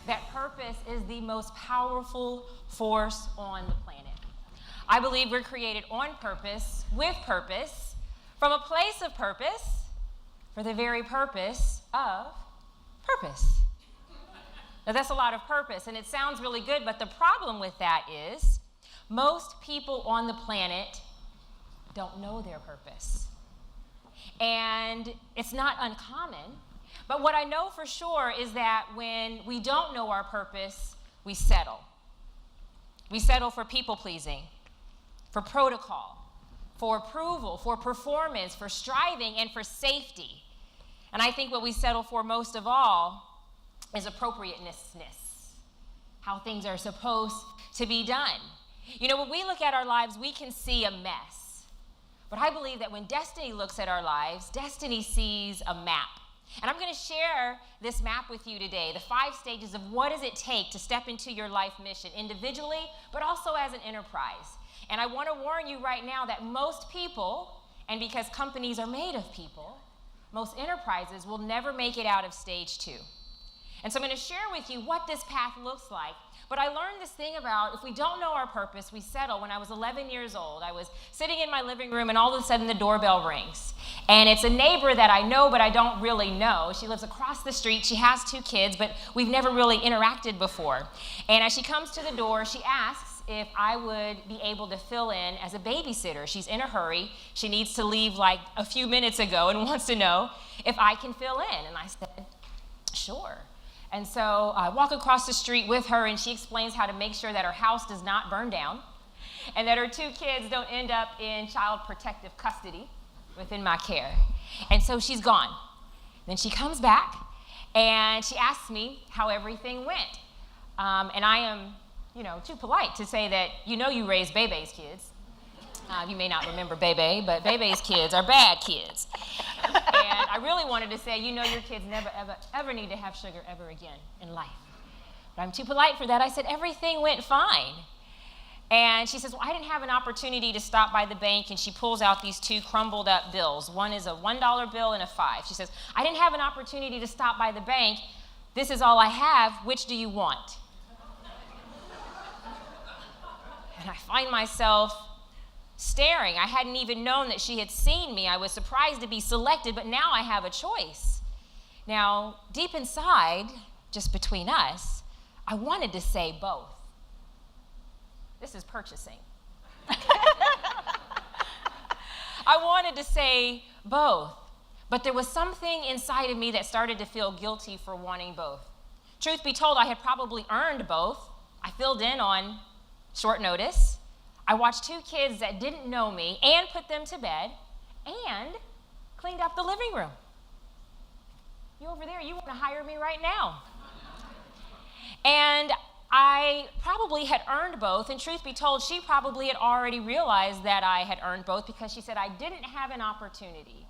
that purpose is the most powerful force on the planet. I believe we're created on purpose, with purpose, from a place of purpose, for the very purpose of purpose. Now that's a lot of purpose, and it sounds really good, but the problem with that is most people on the planet don't know their purpose. And it's not uncommon, but what I know for sure is that when we don't know our purpose, we settle. We settle for people-pleasing, for protocol, for approval, for performance, for striving, and for safety. And I think what we settle for most of all is appropriateness, how things are supposed to be done. You know, when we look at our lives, we can see a mess. But I believe that when destiny looks at our lives, destiny sees a map. And I'm going to share this map with you today, the 5 stages of what does it take to step into your life mission, individually, but also as an enterprise. And I want to warn you right now that most people, and because companies are made of people, most enterprises will never make it out of stage 2. And so I'm going to share with you what this path looks like. But I learned this thing about if we don't know our purpose, we settle. When I was 11 years old, I was sitting in my living room and all of a sudden the doorbell rings. And it's a neighbor that I know but I don't really know. She lives across the street. She has 2 kids, but we've never really interacted before. And as she comes to the door, she asks if I would be able to fill in as a babysitter. She's in a hurry. She needs to leave like a few minutes ago and wants to know if I can fill in. And I said, sure. And so I walk across the street with her, and she explains how to make sure that her house does not burn down and that her 2 kids don't end up in child protective custody within my care. And so she's gone. Then she comes back, and she asks me how everything went. And I am, too polite to say that, you raised Bebe's kids. You may not remember Bebe, but Bebe's kids are bad kids. And I really wanted to say, your kids never, ever need to have sugar ever again in life. But I'm too polite for that. I said, everything went fine. And she says, well, I didn't have an opportunity to stop by the bank, and she pulls out these 2 crumbled up bills. One is a $1 bill and a 5. She says, I didn't have an opportunity to stop by the bank. This is all I have. Which do you want? And I find myself staring. I hadn't even known that she had seen me. I was surprised to be selected, but now I have a choice. Now, deep inside, just between us, I wanted to say both. This is purchasing. I wanted to say both, but there was something inside of me that started to feel guilty for wanting both. Truth be told, I had probably earned both. I filled in on short notice. I watched 2 kids that didn't know me and put them to bed and cleaned up the living room. You over there, you want to hire me right now. And I probably had earned both, and truth be told, she probably had already realized that I had earned both because she said I didn't have an opportunity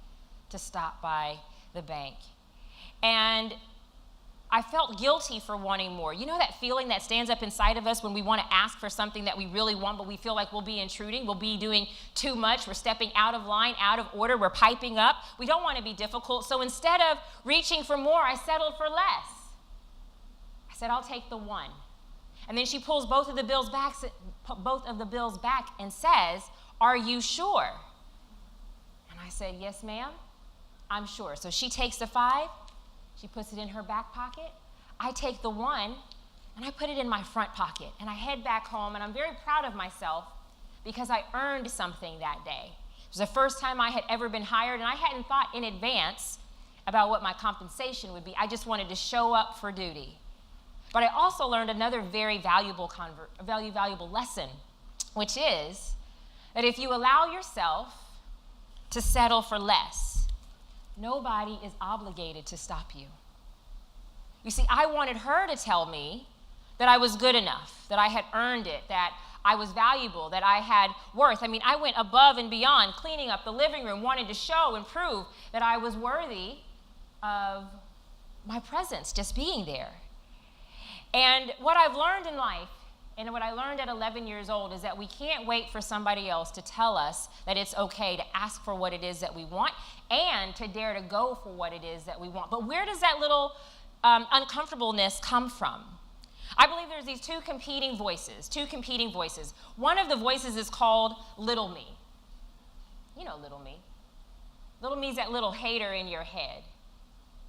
to stop by the bank. And I felt guilty for wanting more. You know that feeling that stands up inside of us when we want to ask for something that we really want, but we feel like we'll be intruding, we'll be doing too much, we're stepping out of line, out of order, we're piping up. We don't want to be difficult, so instead of reaching for more, I settled for less. I said, I'll take the 1. And then she pulls both of the bills back and says, are you sure? And I said, yes, ma'am, I'm sure. So she takes the 5. She puts it in her back pocket. I take the 1, and I put it in my front pocket. And I head back home, and I'm very proud of myself because I earned something that day. It was the first time I had ever been hired, and I hadn't thought in advance about what my compensation would be. I just wanted to show up for duty. But I also learned another very valuable lesson, which is that if you allow yourself to settle for less, nobody is obligated to stop you. You see, I wanted her to tell me that I was good enough, that I had earned it, that I was valuable, that I had worth. I mean, I went above and beyond, cleaning up the living room, wanting to show and prove that I was worthy of my presence, just being there. And what I've learned in life, and what I learned at 11 years old, is that we can't wait for somebody else to tell us that it's okay to ask for what it is that we want and to dare to go for what it is that we want. But where does that little uncomfortableness come from? I believe there's these two competing voices. One of the voices is called little me. You know little me. Little me's that little hater in your head,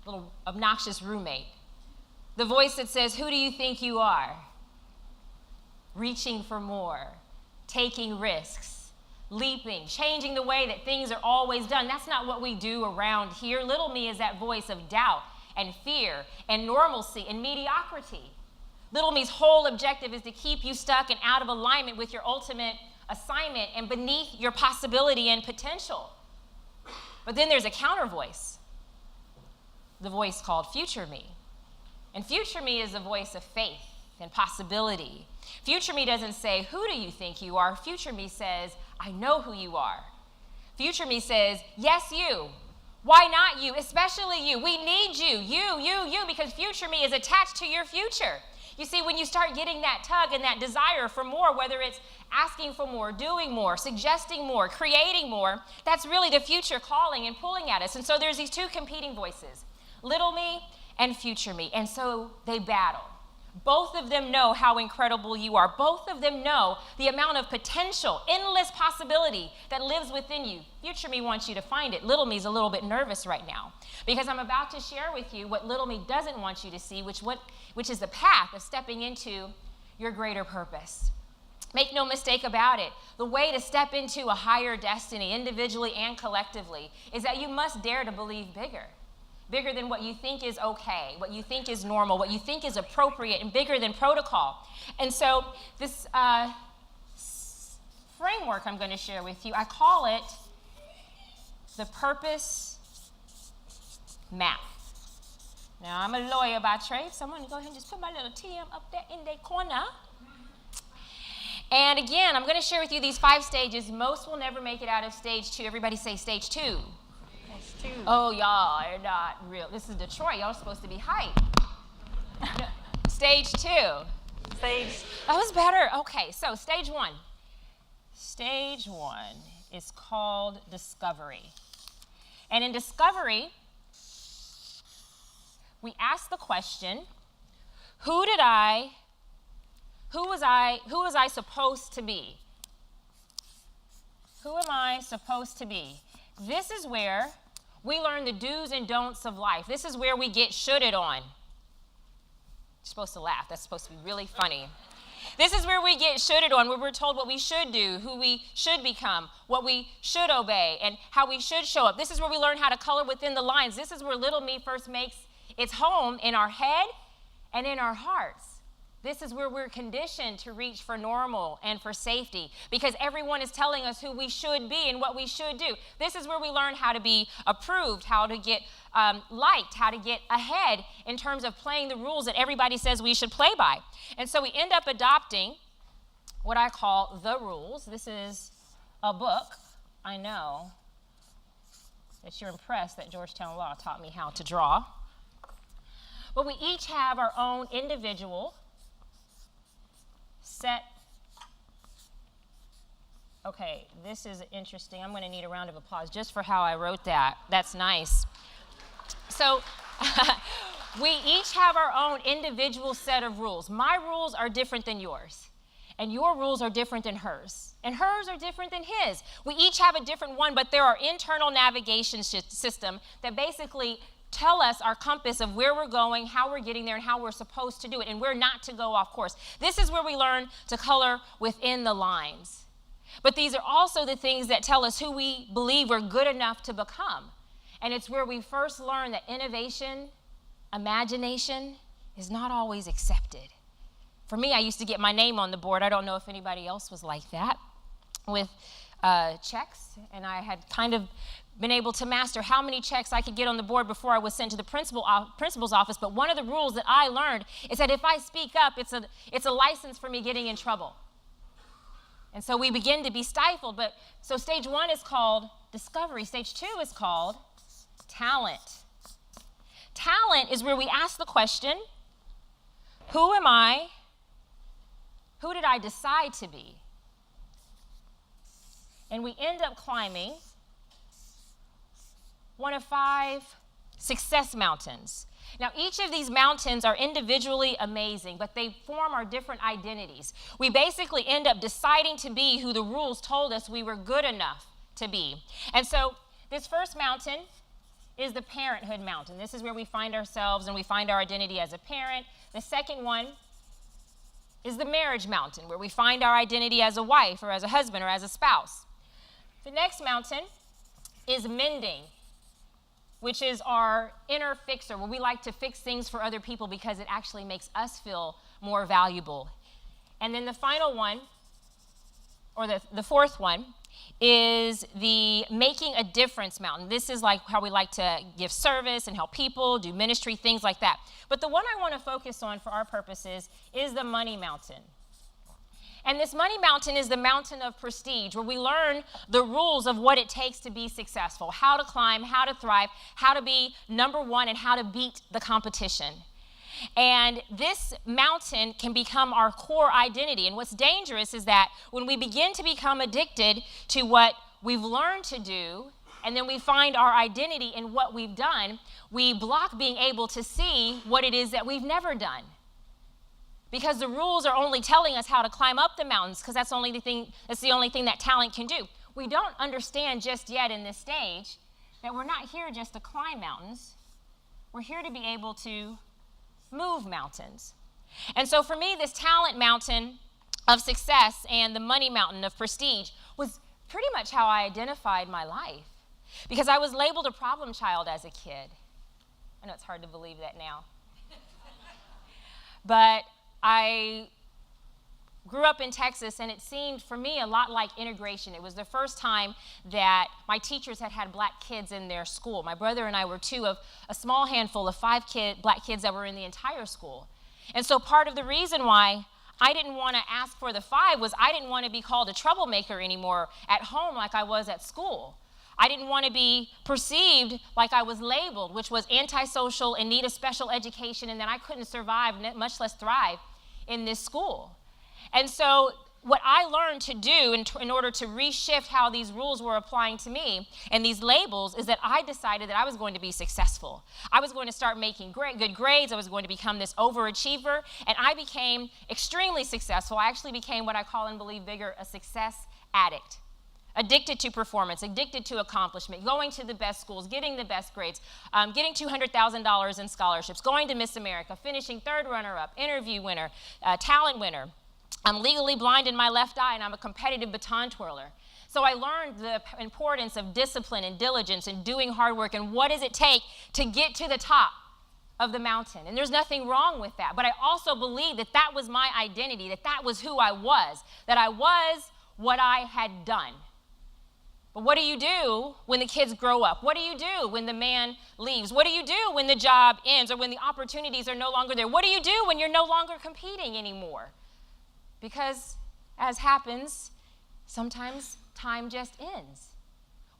little obnoxious roommate. The voice that says, who do you think you are? Reaching for more, taking risks, leaping, changing the way that things are always done. That's not what we do around here. Little me is that voice of doubt and fear and normalcy and mediocrity. Little me's whole objective is to keep you stuck and out of alignment with your ultimate assignment and beneath your possibility and potential. But then there's a counter voice, the voice called future me. And future me is the voice of faith and possibility. Future me doesn't say, who do you think you are? Future me says, I know who you are. Future me says, yes, you. Why not you? Especially you. We need you. You, because future me is attached to your future. You see, when you start getting that tug and that desire for more, whether it's asking for more, doing more, suggesting more, creating more, that's really the future calling and pulling at us. And so there's these two competing voices, little me and future me. And so they battle. Both of them know how incredible you are. Both of them know the amount of potential, endless possibility that lives within you. Future me wants you to find it. Little me's a little bit nervous right now because I'm about to share with you what little me doesn't want you to see, which is the path of stepping into your greater purpose. Make no mistake about it. The way to step into a higher destiny, individually and collectively, is that you must dare to believe bigger. Bigger than what you think is okay, what you think is normal, what you think is appropriate, and bigger than protocol. And so this framework I'm going to share with you, I call it the purpose map. Now, I'm a lawyer by trade, so I'm going to go ahead and just put my little TM up there in the corner. And again, I'm going to share with you these 5 stages. Most will never make it out of stage 2. Everybody say stage 2. Oh, y'all are not real. This is Detroit. Y'all are supposed to be hype. Stage 2. That was better. Okay, so stage 1. Stage 1 is called discovery. And in discovery, we ask the question, who was I supposed to be? Who am I supposed to be? This is where we learn the do's and don'ts of life. This is where we get shoulded on. You're supposed to laugh. That's supposed to be really funny. This is where we get shoulded on, where we're told what we should do, who we should become, what we should obey, and how we should show up. This is where we learn how to color within the lines. This is where little me first makes its home in our head and in our hearts. This is where we're conditioned to reach for normal and for safety because everyone is telling us who we should be and what we should do. This is where we learn how to be approved, how to get liked, how to get ahead in terms of playing the rules that everybody says we should play by. And so we end up adopting what I call the rules. This is a book. I know that you're impressed that Georgetown Law taught me how to draw. But we each have our own individual set. Okay, this is interesting. I'm going to need a round of applause just for how I wrote that. That's nice. So we each have our own individual set of rules. My rules are different than yours, and your rules are different than hers, and hers are different than his. We each have a different one, but there are internal navigation system that basically tell us our compass of where we're going, how we're getting there, and how we're supposed to do it, and where not to go off course. This is where we learn to color within the lines. But these are also the things that tell us who we believe we're good enough to become. And it's where we first learn that innovation, imagination, is not always accepted. For me, I used to get my name on the board. I don't know if anybody else was like that with checks, and I had kind of been able to master how many checks I could get on the board before I was sent to the principal's office. But one of the rules that I learned is that if I speak up, it's a license for me getting in trouble. And so we begin to be stifled. But so stage 1 is called discovery. Stage 2 is called talent. Talent is where we ask the question, who am I? Who did I decide to be? And we end up climbing one of 5 success mountains. Now, each of these mountains are individually amazing, but they form our different identities. We basically end up deciding to be who the rules told us we were good enough to be. And so this first mountain is the parenthood mountain. This is where we find ourselves and we find our identity as a parent. The second one is the marriage mountain, where we find our identity as a wife or as a husband or as a spouse. The next mountain is mending, which is our inner fixer, where we like to fix things for other people because it actually makes us feel more valuable. And then the final one, or the fourth one, is the making a difference mountain. This is like how we like to give service and help people, do ministry, things like that. But the one I want to focus on for our purposes is the money mountain. And this money mountain is the mountain of prestige, where we learn the rules of what it takes to be successful, how to climb, how to thrive, how to be number one, and how to beat the competition. And this mountain can become our core identity. And what's dangerous is that when we begin to become addicted to what we've learned to do, and then we find our identity in what we've done, we block being able to see what it is that we've never done. Because the rules are only telling us how to climb up the mountains, because that's the only thing that talent can do. We don't understand just yet in this stage that we're not here just to climb mountains. We're here to be able to move mountains. And so for me, this talent mountain of success and the money mountain of prestige was pretty much how I identified my life, because I was labeled a problem child as a kid. I know it's hard to believe that now. But I grew up in Texas, and it seemed for me a lot like integration. It was the first time that my teachers had black kids in their school. My brother and I were two of a small handful of five black kids that were in the entire school. And so part of the reason why I didn't want to ask for the 5 was I didn't want to be called a troublemaker anymore at home like I was at school. I didn't want to be perceived like I was labeled, which was antisocial and need a special education, and that I couldn't survive, much less thrive, in this school. And so what I learned to do in order to reshift how these rules were applying to me and these labels is that I decided that I was going to be successful. I was going to start making good grades. I was going to become this overachiever, and I became extremely successful. I actually became what I call and believe bigger a success addict. Addicted to performance, addicted to accomplishment, going to the best schools, getting the best grades, getting $200,000 in scholarships, going to Miss America, finishing 3rd runner-up, interview winner, talent winner. I'm legally blind in my left eye, and I'm a competitive baton twirler. So I learned the importance of discipline and diligence and doing hard work, and what does it take to get to the top of the mountain. And there's nothing wrong with that. But I also believed that that was my identity, that was who I was, that I was what I had done. But what do you do when the kids grow up? What do you do when the man leaves? What do you do when the job ends or when the opportunities are no longer there? What do you do when you're no longer competing anymore? Because, as happens, sometimes time just ends.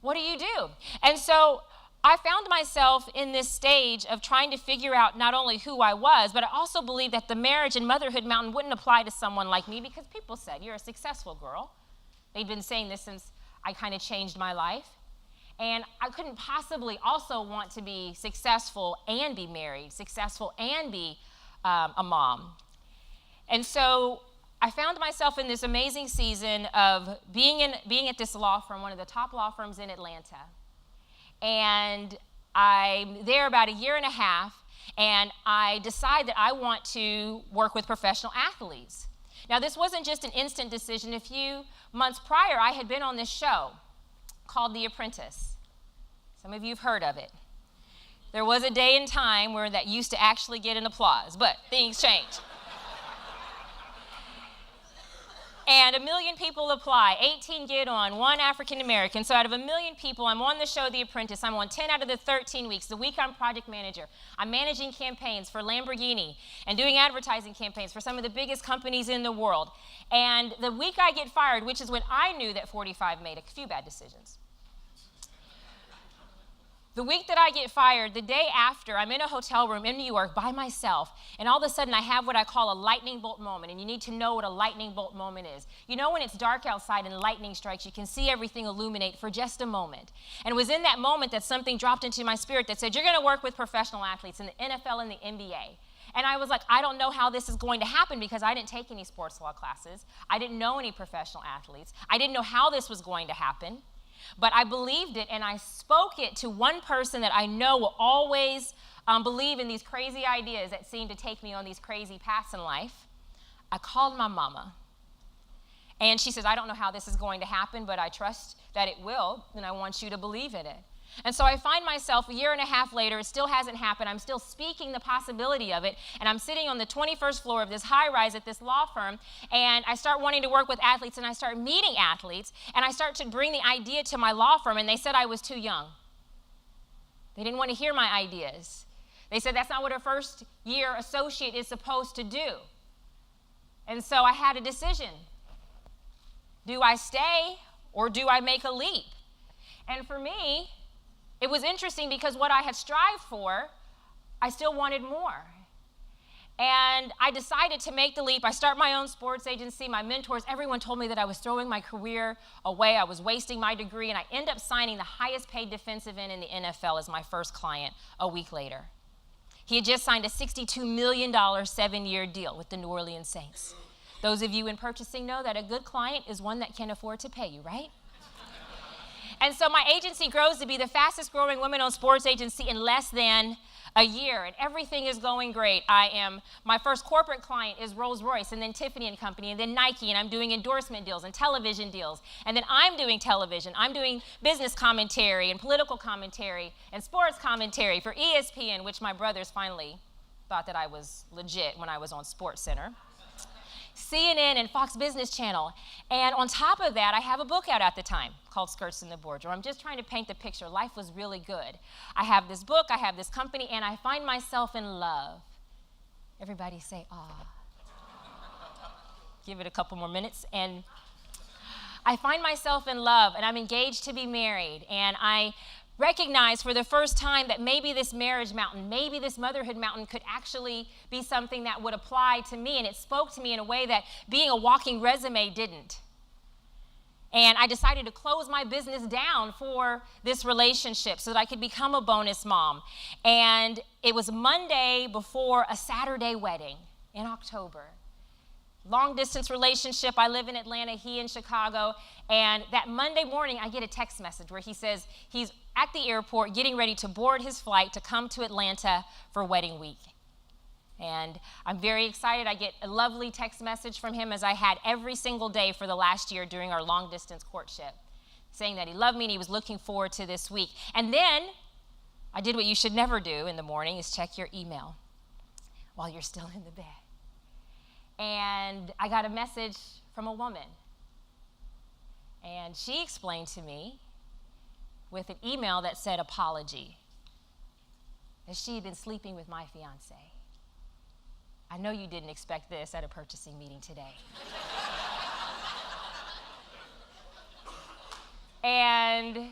What do you do? And so I found myself in this stage of trying to figure out not only who I was, but I also believed that the marriage and motherhood mountain wouldn't apply to someone like me, because people said, "You're a successful girl." They'd been saying this since I kind of changed my life. And I couldn't possibly also want to be successful and be married, successful and be a mom. And so I found myself in this amazing season of being at this law firm, one of the top law firms in Atlanta. And I'm there about a year and a half, and I decide that I want to work with professional athletes. Now, this wasn't just an instant decision. A few months prior, I had been on this show called The Apprentice. Some of you have heard of it. There was a day and time where that used to actually get an applause, but things changed. And 1 million people apply, 18 get on, 1 African American. So out of 1 million people, I'm on the show The Apprentice. I'm on 10 out of the 13 weeks. The week I'm project manager. I'm managing campaigns for Lamborghini and doing advertising campaigns for some of the biggest companies in the world. And the week I get fired, which is when I knew that 45 made a few bad decisions. The week that I get fired, the day after, I'm in a hotel room in New York by myself, and all of a sudden I have what I call a lightning bolt moment, and you need to know what a lightning bolt moment is. You know when it's dark outside and lightning strikes, you can see everything illuminate for just a moment. And it was in that moment that something dropped into my spirit that said, you're going to work with professional athletes in the NFL and the NBA. And I was like, I don't know how this is going to happen because I didn't take any sports law classes. I didn't know any professional athletes. I didn't know how this was going to happen. But I believed it, and I spoke it to one person that I know will always believe in these crazy ideas that seem to take me on these crazy paths in life. I called my mama, and she says, I don't know how this is going to happen, but I trust that it will, and I want you to believe in it. And so I find myself a year and a half later, it still hasn't happened. I'm still speaking the possibility of it, and I'm sitting on the 21st floor of this high-rise at this law firm, and I start wanting to work with athletes, and I start meeting athletes, and I start to bring the idea to my law firm, and they said I was too young. They didn't want to hear my ideas. They said that's not what a first-year associate is supposed to do. And so I had a decision. Do I stay, or do I make a leap? And for me, it was interesting because what I had strived for, I still wanted more. And I decided to make the leap. I start my own sports agency. My mentors, everyone told me that I was throwing my career away. I was wasting my degree. And I end up signing the highest paid defensive end in the NFL as my first client a week later. He had just signed a $62 million 7-year deal with the New Orleans Saints. Those of you in purchasing know that a good client is one that can afford to pay you, right? And so my agency grows to be the fastest growing women-owned sports agency in less than a year, and everything is going great. My first corporate client is Rolls-Royce, and then Tiffany and Company, and then Nike, and I'm doing endorsement deals and television deals. And then I'm doing television. I'm doing business commentary and political commentary and sports commentary for ESPN, which my brothers finally thought that I was legit when I was on SportsCenter. CNN and Fox Business Channel. And on top of that, I have a book out at the time called Skirts in the Boardroom. I'm just trying to paint the picture. Life was really good. I have this book, I have this company, and I find myself in love. Everybody say, ah. Give it a couple more minutes. And I find myself in love, and I'm engaged to be married, and I recognize for the first time that maybe this marriage mountain, maybe this motherhood mountain could actually be something that would apply to me, and it spoke to me in a way that being a walking resume didn't. And I decided to close my business down for this relationship so that I could become a bonus mom. And it was Monday before a Saturday wedding in October. Long distance relationship. I live in Atlanta, he in Chicago. And that Monday morning, I get a text message where he says he's at the airport getting ready to board his flight to come to Atlanta for wedding week. And I'm very excited. I get a lovely text message from him, as I had every single day for the last year during our long distance courtship, saying that he loved me and he was looking forward to this week. And then I did what you should never do in the morning, is check your email while you're still in the bed. And I got a message from a woman. And she explained to me with an email that said apology, that she had been sleeping with my fiance. I know you didn't expect this at a purchasing meeting today. And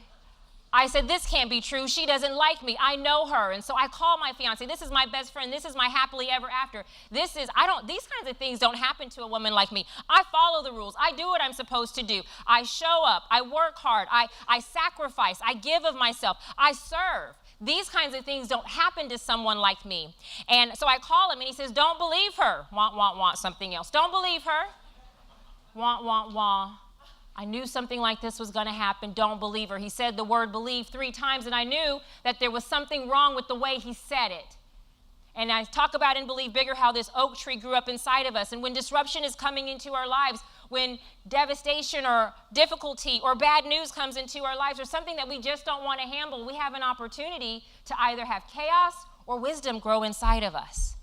I said, this can't be true. She doesn't like me. I know her. And so I call my fiance. This is my best friend. This is my happily ever after. These kinds of things don't happen to a woman like me. I follow the rules. I do what I'm supposed to do. I show up. I work hard. I sacrifice. I give of myself. I serve. These kinds of things don't happen to someone like me. And so I call him and he says, don't believe her. Want, something else. Don't believe her. Want. I knew something like this was going to happen. Don't believe her. He said the word believe 3 times, and I knew that there was something wrong with the way he said it. And I talk about in Believe Bigger how this oak tree grew up inside of us. And when disruption is coming into our lives, when devastation or difficulty or bad news comes into our lives, or something that we just don't want to handle, we have an opportunity to either have chaos or wisdom grow inside of us.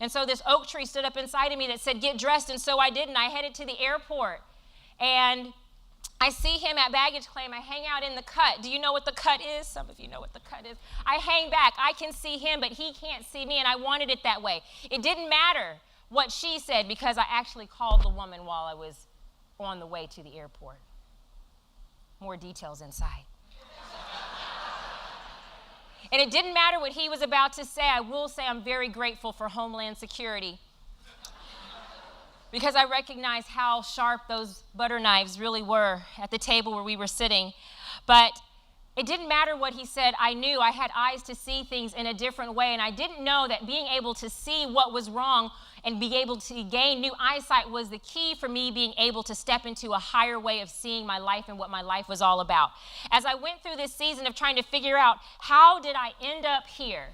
And so this oak tree stood up inside of me that said, get dressed. And so I did, and I headed to the airport. And I see him at baggage claim. I hang out in the cut. Do you know what the cut is? Some of you know what the cut is. I hang back. I can see him, but he can't see me, and I wanted it that way. It didn't matter what she said because I actually called the woman while I was on the way to the airport. More details inside. And it didn't matter what he was about to say. I will say I'm very grateful for Homeland Security because I recognize how sharp those butter knives really were at the table where we were sitting. But it didn't matter what he said. I knew I had eyes to see things in a different way, and I didn't know that being able to see what was wrong and be able to gain new eyesight was the key for me being able to step into a higher way of seeing my life and what my life was all about. As I went through this season of trying to figure out, how did I end up here?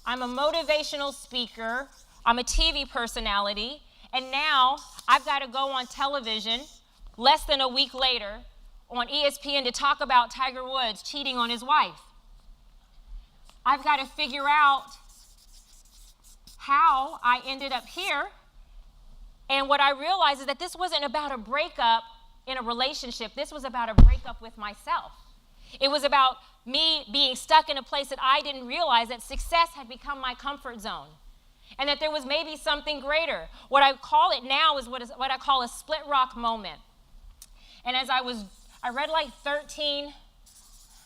I'm a motivational speaker, I'm a TV personality, and now I've got to go on television less than a week later on ESPN to talk about Tiger Woods cheating on his wife. I've got to figure out how I ended up here. And what I realized is that this wasn't about a breakup in a relationship. This was about a breakup with myself. It was about me being stuck in a place that I didn't realize that success had become my comfort zone and that there was maybe something greater. What I call it now is what I call a split rock moment. And as I read like 13,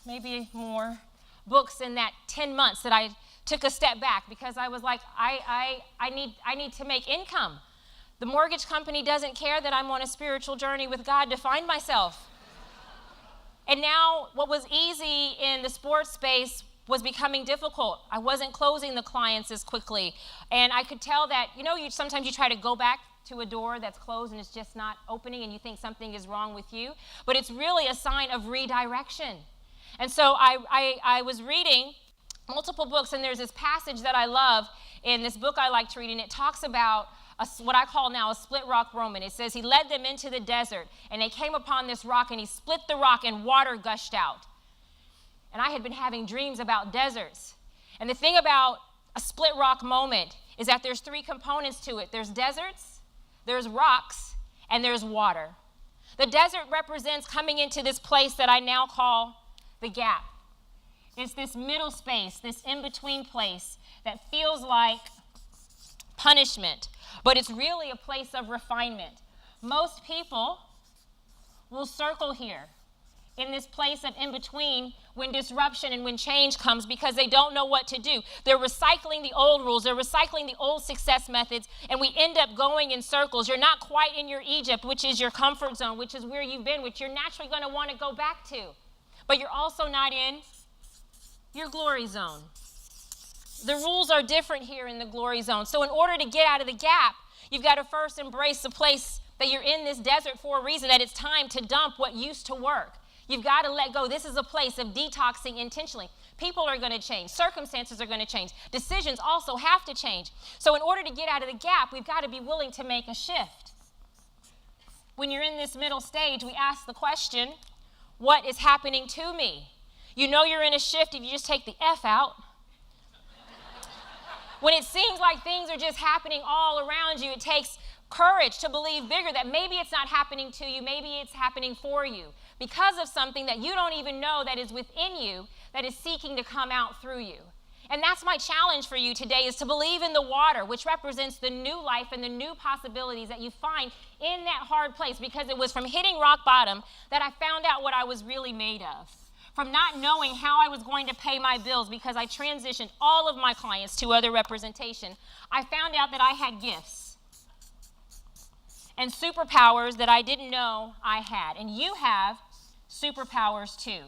maybe more, books in that 10 months that I took a step back because I was like, I need to make income. The mortgage company doesn't care that I'm on a spiritual journey with God to find myself. And now what was easy in the sports space was becoming difficult. I wasn't closing the clients as quickly. And I could tell that, sometimes you try to go back to a door that's closed and it's just not opening and you think something is wrong with you. But it's really a sign of redirection. And so I was reading multiple books, and there's this passage that I love in this book I like to read, and it talks about what I call now a split rock moment. It says, he led them into the desert, and they came upon this rock, and he split the rock, and water gushed out. And I had been having dreams about deserts. And the thing about a split rock moment is that there's three components to it. There's deserts, there's rocks, and there's water. The desert represents coming into this place that I now call the gap. It's this middle space, this in-between place that feels like punishment, but it's really a place of refinement. Most people will circle here in this place of in-between when disruption and when change comes because they don't know what to do. They're recycling the old rules, they're recycling the old success methods, and we end up going in circles. You're not quite in your Egypt, which is your comfort zone, which is where you've been, which you're naturally going to want to go back to. But you're also not in your glory zone. The rules are different here in the glory zone. So in order to get out of the gap, you've got to first embrace the place that you're in this desert for a reason, that it's time to dump what used to work. You've got to let go. This is a place of detoxing intentionally. People are going to change. Circumstances are going to change. Decisions also have to change. So in order to get out of the gap, we've got to be willing to make a shift. When you're in this middle stage, we ask the question, what is happening to me? You know you're in a shift if you just take the F out. When it seems like things are just happening all around you, it takes courage to believe bigger, that maybe it's not happening to you, maybe it's happening for you because of something that you don't even know that is within you that is seeking to come out through you. And that's my challenge for you today, is to believe in the water, which represents the new life and the new possibilities that you find in that hard place, because it was from hitting rock bottom that I found out what I was really made of. From not knowing how I was going to pay my bills because I transitioned all of my clients to other representation, I found out that I had gifts and superpowers that I didn't know I had. And you have superpowers too.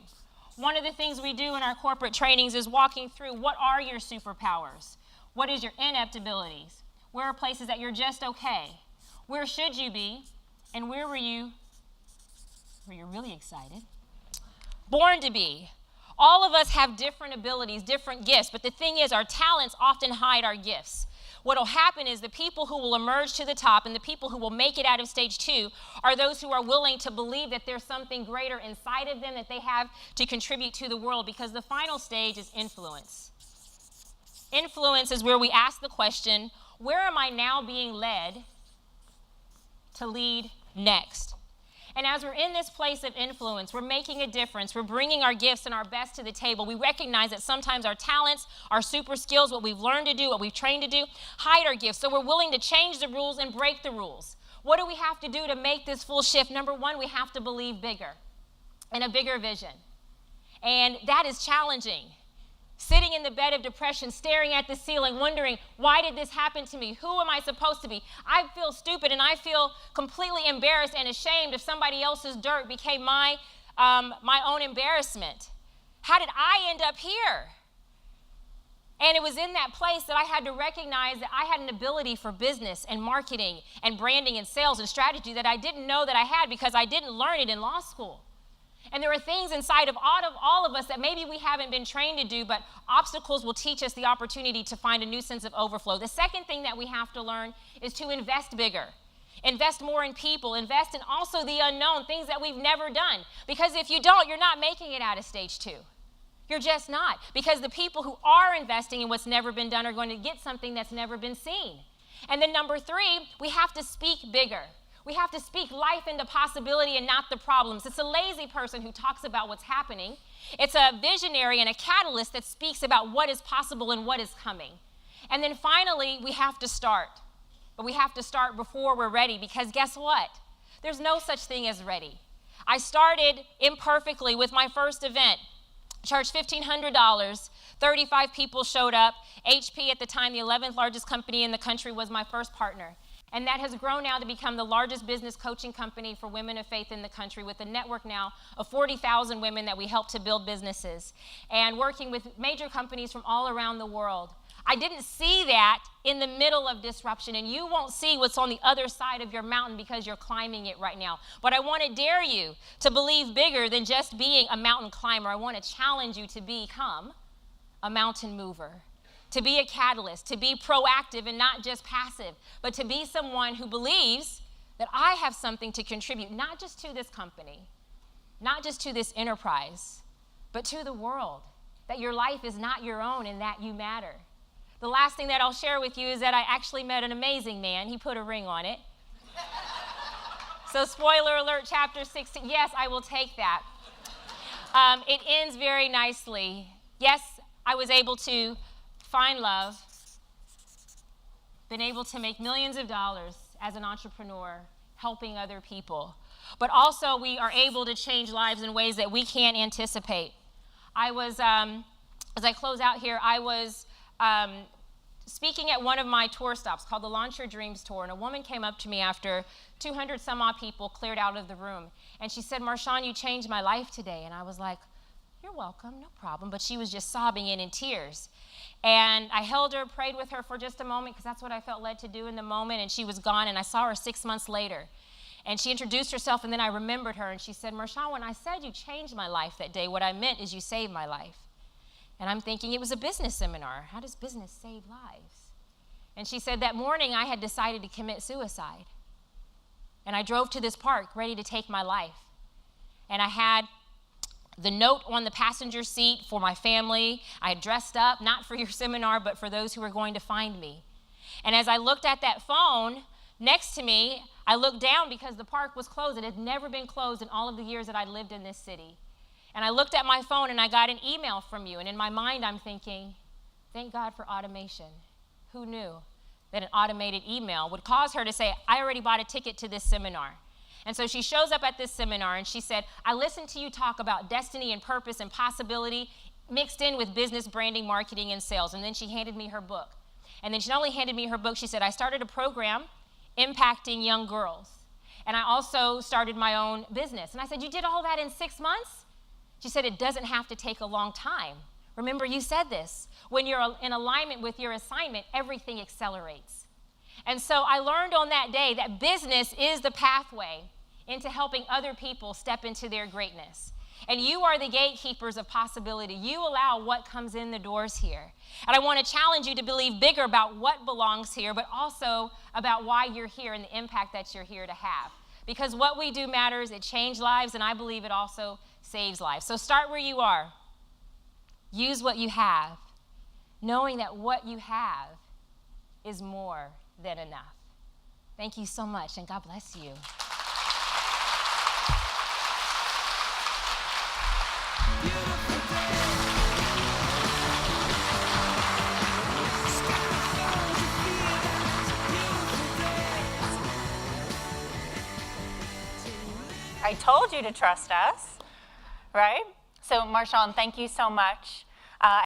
One of the things we do in our corporate trainings is walking through, what are your superpowers? What is your inept abilities? Where are places that you're just okay? Where should you be? And where were you really excited? Born to be. All of us have different abilities, different gifts, but the thing is, our talents often hide our gifts. What will happen is the people who will emerge to the top and the people who will make it out of stage 2 are those who are willing to believe that there's something greater inside of them that they have to contribute to the world, because the final stage is influence. Influence is where we ask the question, where am I now being led to lead next? And as we're in this place of influence, we're making a difference. We're bringing our gifts and our best to the table. We recognize that sometimes our talents, our super skills, what we've learned to do, what we've trained to do, hide our gifts. So we're willing to change the rules and break the rules. What do we have to do to make this full shift? Number one, we have to believe bigger and a bigger vision. And that is challenging. sitting in the bed of depression, staring at the ceiling, wondering, why did this happen to me? Who am I supposed to be? I feel stupid, and I feel completely embarrassed and ashamed if somebody else's dirt became my own embarrassment. How did I end up here? And it was in that place that I had to recognize that I had an ability for business and marketing and branding and sales and strategy that I didn't know that I had because I didn't learn it in law school. And there are things inside of all of us that maybe we haven't been trained to do, but obstacles will teach us the opportunity to find a new sense of overflow. The second thing that we have to learn is to invest bigger. Invest more in people, invest in also the unknown, things that we've never done. Because if you don't, you're not making it out of stage 2. You're just not. Because the people who are investing in what's never been done are going to get something that's never been seen. And then number 3, we have to speak bigger. We have to speak life into possibility and not the problems. It's a lazy person who talks about what's happening. It's a visionary and a catalyst that speaks about what is possible and what is coming. And then finally, we have to start. But we have to start before we're ready, because guess what? There's no such thing as ready. I started imperfectly with my first event. Charged $1,500, 35 people showed up. HP at the time, the 11th largest company in the country, was my first partner. And that has grown now to become the largest business coaching company for women of faith in the country, with a network now of 40,000 women that we help to build businesses, and working with major companies from all around the world. I didn't see that in the middle of disruption, and you won't see what's on the other side of your mountain because you're climbing it right now. But I want to dare you to believe bigger than just being a mountain climber. I want to challenge you to become a mountain mover, to be a catalyst, to be proactive and not just passive, but to be someone who believes that I have something to contribute, not just to this company, not just to this enterprise, but to the world, that your life is not your own and that you matter. The last thing that I'll share with you is that I actually met an amazing man. He put a ring on it. So spoiler alert, chapter 16, yes, I will take that. It ends very nicely. Yes, I was able to find love, been able to make millions of dollars as an entrepreneur, helping other people. But also we are able to change lives in ways that we can't anticipate. I was, as I close out here, I was speaking at one of my tour stops called the Launch Your Dreams Tour, and a woman came up to me after 200 some odd people cleared out of the room, and she said, "Marshawn, you changed my life today." And I was like, "You're welcome, no problem." But she was just sobbing and in tears. And I held her, prayed with her for just a moment, because that's what I felt led to do in the moment, and she was gone, and I saw her 6 months later. And she introduced herself, and then I remembered her, and she said, "Marshawn, when I said you changed my life that day, what I meant is you saved my life." And I'm thinking, it was a business seminar. How does business save lives? And she said, that morning I had decided to commit suicide. And I drove to this park ready to take my life. And I had the note on the passenger seat for my family. I had dressed up, not for your seminar, but for those who were going to find me. And as I looked at that phone next to me, I looked down because the park was closed. It had never been closed in all of the years that I lived in this city. And I looked at my phone and I got an email from you. And in my mind, I'm thinking, thank God for automation. Who knew that an automated email would cause her to say, I already bought a ticket to this seminar. And so she shows up at this seminar and she said, I listened to you talk about destiny and purpose and possibility mixed in with business, branding, marketing, and sales. And then she handed me her book. And then she not only handed me her book, she said, I started a program impacting young girls. And I also started my own business. And I said, you did all that in 6 months? She said, it doesn't have to take a long time. Remember, you said this. When you're in alignment with your assignment, everything accelerates. And so I learned on that day that business is the pathway into helping other people step into their greatness. And you are the gatekeepers of possibility. You allow what comes in the doors here. And I want to challenge you to believe bigger about what belongs here, but also about why you're here and the impact that you're here to have. Because what we do matters. It changed lives, and I believe it also saves lives. So start where you are. Use what you have, knowing that what you have is more than enough. Thank you so much, and God bless you. I told you to trust us, right? So Marshawn, thank you so much